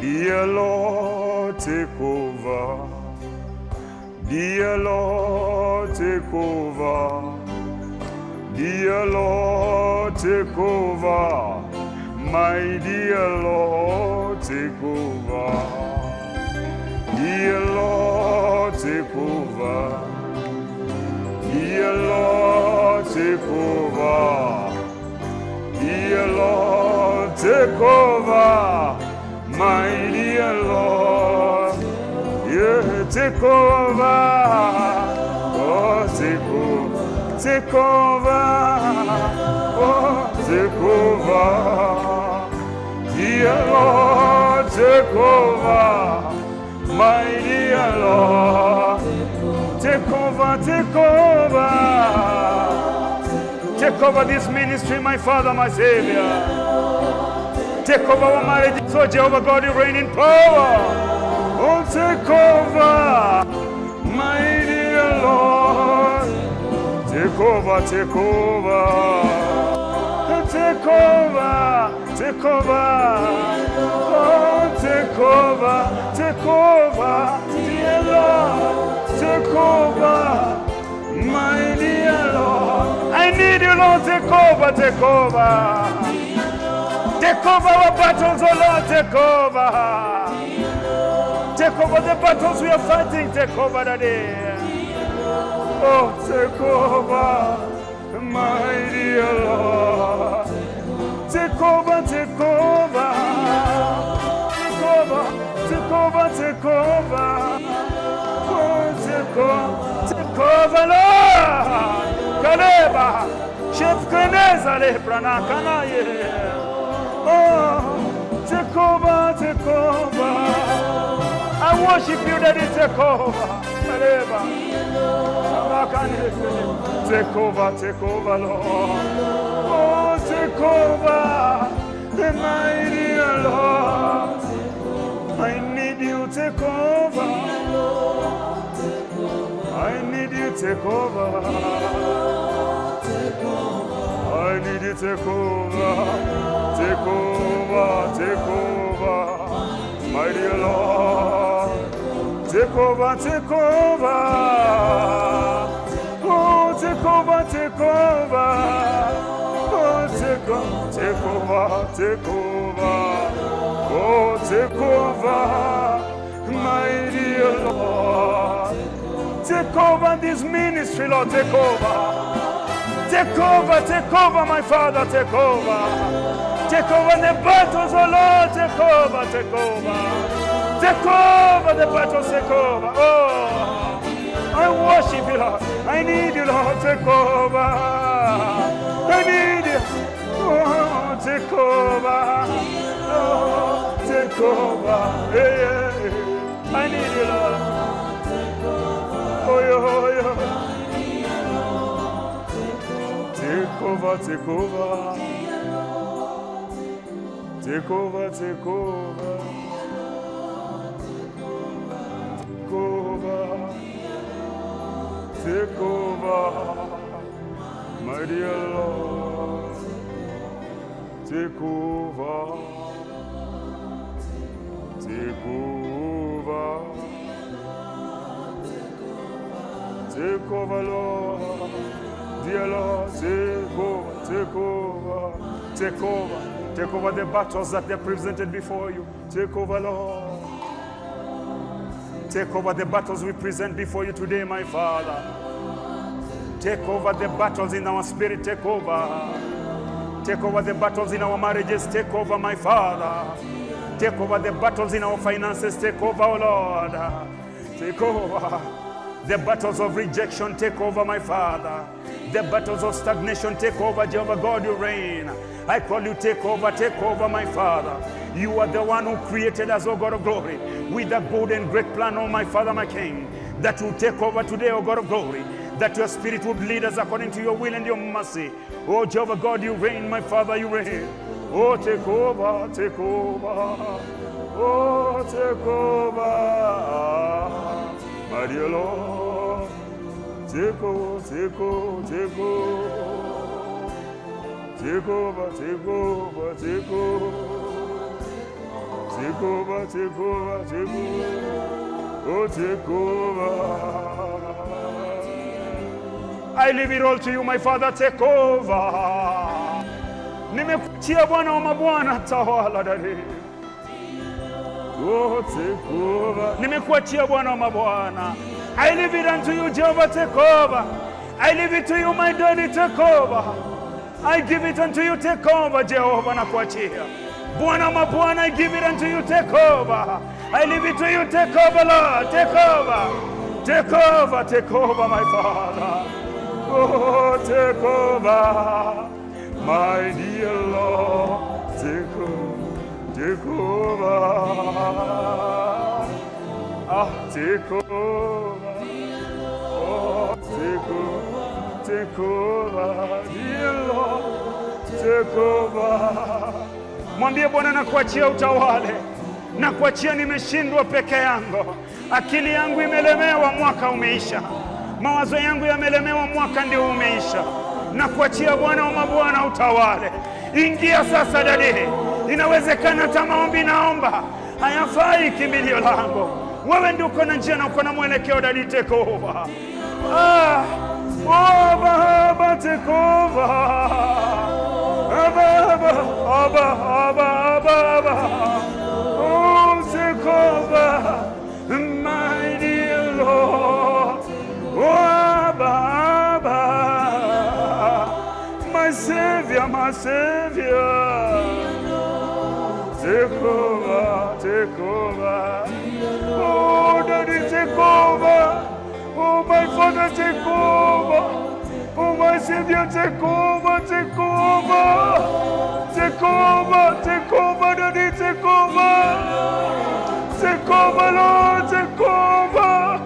Dear Lord, take over. Dear Lord, take over. Dear Lord, take over. My dear Lord, take over. Dear Lord, take over. Dear Lord, take over. Dear Lord, take over. My dear Lord, yeah, take over. Oh, take over. Take over. Oh, take over. Dear Lord, take over. My dear Lord, take over, take over. Take over this ministry, my Father, my Savior. Take over our marriage, so Jehovah God, you reign in power. Oh, take over, my dear Lord. Take over, take over. Take over, take over. Oh, take over, take over, dear Lord. Take over, my dear Lord. I need you, Lord. Take over, take over. Take over our battles, oh Lord, take over. Take over the battles we are fighting, take over the day. Oh, take over, my dear Lord. Take over, take over. Take over, take over, take over. Oh, take over, take over, Lord. Kaleba, Chef Keneza le prana kanaye. Oh, take over, take over. I worship you, Daddy, take over. Take over, take over, Lord. Oh, take over, my dear Lord. I need you, take over. I need you, take over. I need you, take over. Take over, take over, my dear Lord. Take over, take over. Oh, take over, take over. Oh, take over, take over, take over. Oh, take over, my dear Lord. Take over this ministry, Lord, take over. Take over, my Father, take over. Take over the battles, oh Lord, take over, take over. Take over the battles, take over. Oh, I worship you, Lord. I need you, Lord, take over. I need you. Oh, take over. Oh, take over. Yeah. I need you, Lord. Oh, yeah. Take over, take over. Take over, take over. Take over. Take over. My dear Lord. Take over. Take over. Take over, Lord. Dear Lord, take over, take over, take over. Take over the battles that they presented before you. Take over, Lord. Take over the battles we present before you today, my Father. Take over the battles in our spirit. Take over. Take over the battles in our marriages. Take over, my Father. Take over the battles in our finances. Take over, oh Lord. Take over. The battles of rejection, take over, my Father. The battles of stagnation, take over, Jehovah God, you reign. I call you, take over, my Father. You are the one who created us, O God of glory, with a good and great plan, O my Father, my King, that will take over today, O God of glory, that your Spirit would lead us according to your will and your mercy. Oh, Jehovah God, you reign, my Father, you reign. Oh, take over, take over. Oh, take over, my dear Lord. Take over, take over, take over. Take over, take over, take over. take over, take over, take over. Oh, take over. I leave it all to you, my Father, take over. Nimekuachia Bwana wa mabwana, tawala Daddy. Oh, take over. Nimekuachia Bwana wa mabwana. I leave it unto you, Jehovah, take over. I leave it to you, my Daddy, take over. I give it unto you, take over, Jehovah, nakuachia. Bwana wa mabwana, I give it unto you, take over. I leave it to you, take over, Lord, take over. Take over, take over, my Father. Oh, take over, my dear Lord, take over, take over. Ah, take over, oh, take over, dear Lord, take over. Mwambie Bwana, nakuachia utawale, nakuachia, nimeshindwa peke yangu. Akili yangu imelemewa, mwaka umeisha. Mawazo yangu yamelemewa, mwaka ndio umeisha. Nakuachia Bwana wa mabwana, utawale. Ingia sasa Daddy. Inawezekana hata maombi naomba hayafai kimbilio langu. Wewe ndio uko na njia na uko na mwelekeo Daddy, take over. Ah, oh Baba, take over. Baba. Oh, take over, my dear Lord. Oh, Baba, my Savior, my Savior. Take over, take over. Oh, Daddy, take over. Oh, my Father, take over. Oh, my Savior, take over, take over. Take over, take over, Daddy, take over. Take over, Lord, take over.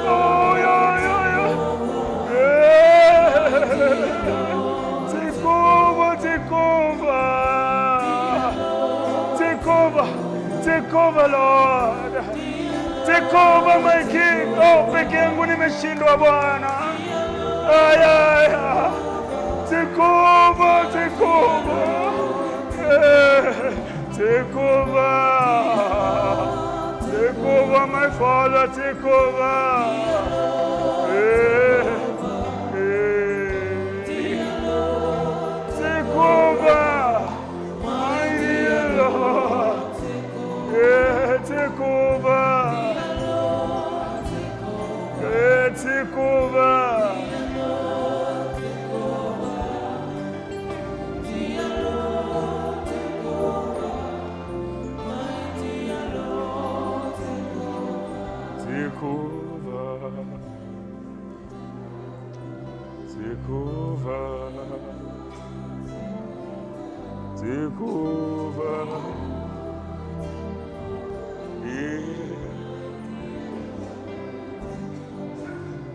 Oh, yeah. Take over, take over. Take over, take over, Lord. Take over, my King. Oh, peke yangu nimeshindwa Bwana. Aya. Take over, take over. Take over. Take over, my Father, take over. Take over, my dear Lord. Take over. Take over. Take over, yeah.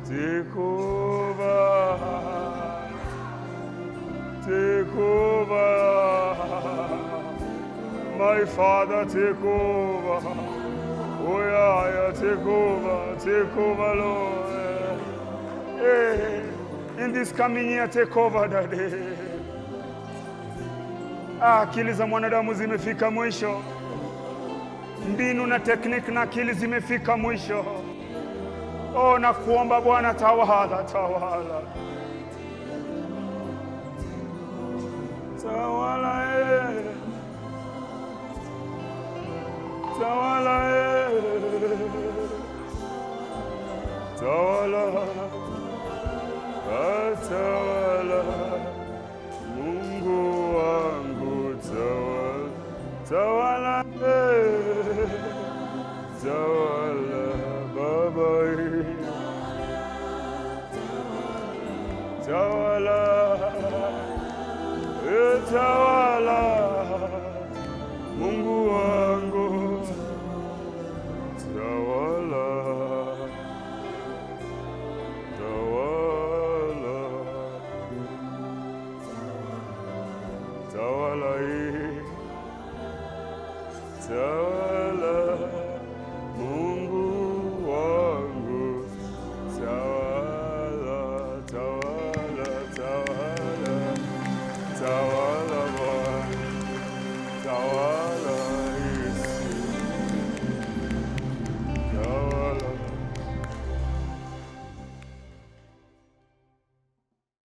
Take over, take over, my Father, take over. Oh yeah, take over, Lord. Hey, in this coming year, take over, Daddy. Akili za mwanadamu zimefika mwisho. Mbinu na tekniki na akili zimefika mwisho. Oh, na kuomba Bwana, tawala. Tawala, tawala, Mungu wangu, tawala, Baba, tawala, Mungu wangu, tawala. Tawala,